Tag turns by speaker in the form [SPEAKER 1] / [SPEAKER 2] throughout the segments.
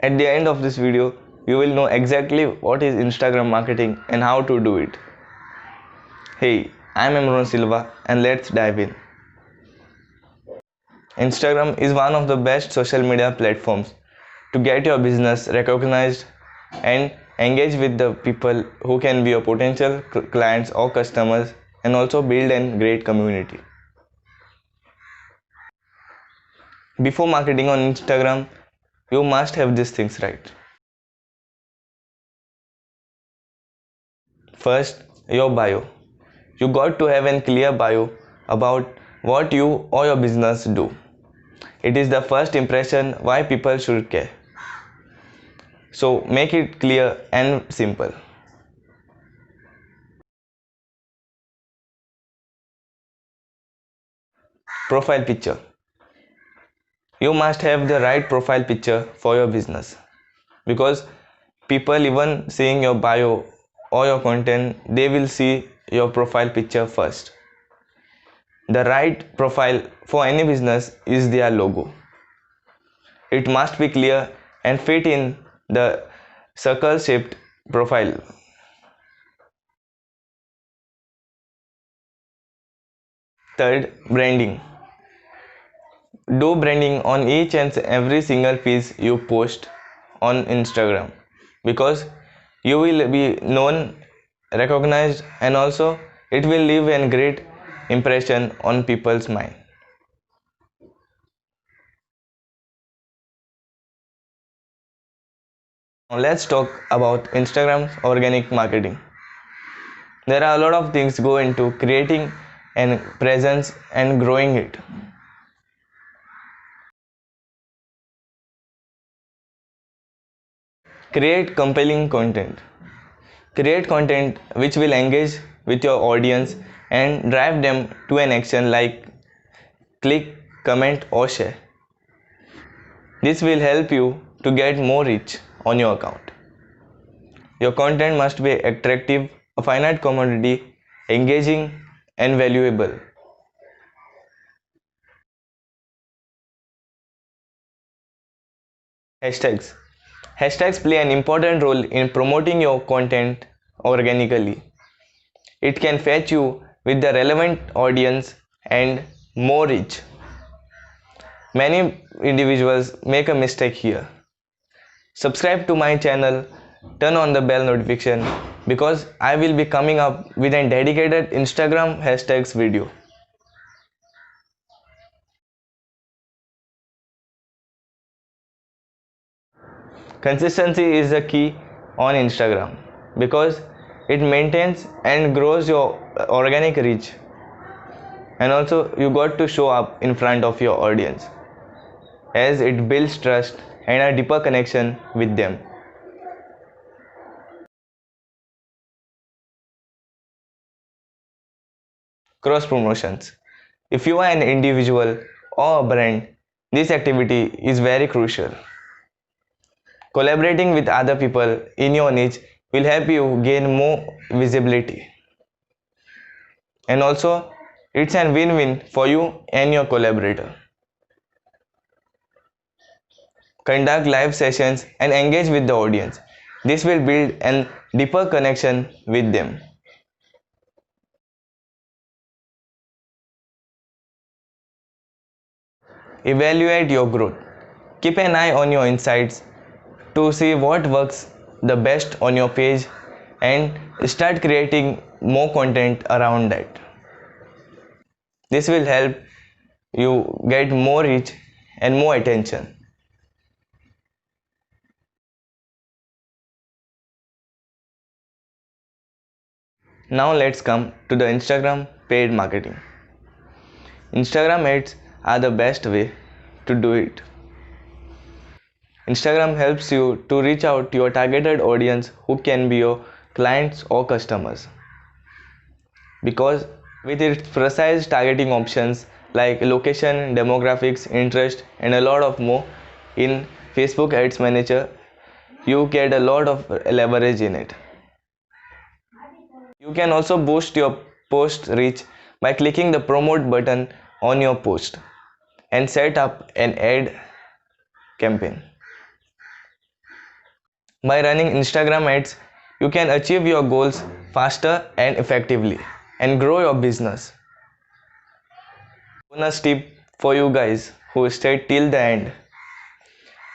[SPEAKER 1] At the end of this video, you will know exactly what is Instagram marketing and how to do it. Hey, I'm Emron Silva and let's dive in. Instagram is one of the best social media platforms to get your business recognized and engage with the people who can be your potential clients or customers, and also build a great community. Before marketing on Instagram, you must have these things right. First, your bio. You got to have a clear bio about what you or your business do. It is the first impression why people should care. So make it clear and simple. Profile picture. You must have the right profile picture for your business, because people even seeing your bio or your content, they will see your profile picture first. The right profile for any business is their logo. It must be clear and fit in the circle shaped profile. Third, branding. Do branding on each and every single piece you post on Instagram, because you will be known, recognized, and also it will leave a great impression on people's mind. Now let's talk about Instagram's organic marketing. There are a lot of things go into creating a presence and growing it. Create compelling content. Create content which will engage with your audience and drive them to an action like click, comment, or share. This will help you to get more reach on your account. Your content must be attractive, a finite commodity, engaging, and valuable. Hashtags. Hashtags play an important role in promoting your content organically. It can fetch you with the relevant audience and more reach. Many individuals make a mistake here. Subscribe to my channel, turn on the bell notification, because I will be coming up with a dedicated Instagram hashtags video. Consistency is the key on Instagram, because it maintains and grows your organic reach, and also you got to show up in front of your audience, as it builds trust and a deeper connection with them. Cross promotions. If you are an individual or a brand, this activity is very crucial. Collaborating with other people in your niche will help you gain more visibility. And also, it's a win-win for you and your collaborator. Conduct live sessions and engage with the audience. This will build a deeper connection with them. Evaluate your growth. Keep an eye on your insights to see what works the best on your page and start creating more content around that. This will help you get more reach and more attention. Now let's come to the Instagram paid marketing. Instagram ads are the best way to do it. Instagram helps you to reach out to your targeted audience who can be your clients or customers, because with its precise targeting options like location, demographics, interest, and a lot of more in Facebook Ads Manager, you get a lot of leverage in it. You can also boost your post reach by clicking the promote button on your post and set up an ad campaign. By running Instagram ads, you can achieve your goals faster and effectively and grow your business. Bonus tip for you guys who stayed till the end.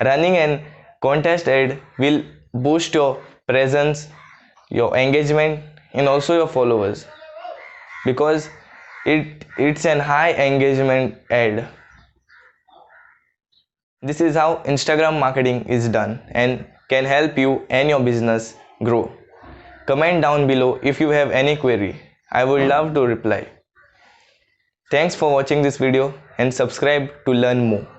[SPEAKER 1] Running an contest ad will boost your presence, your engagement, and also your followers because it's an high engagement ad. This is how Instagram marketing is done and can help you and your business grow. Comment down below if you have any query. I would love to reply. Thanks for watching this video and subscribe to learn more.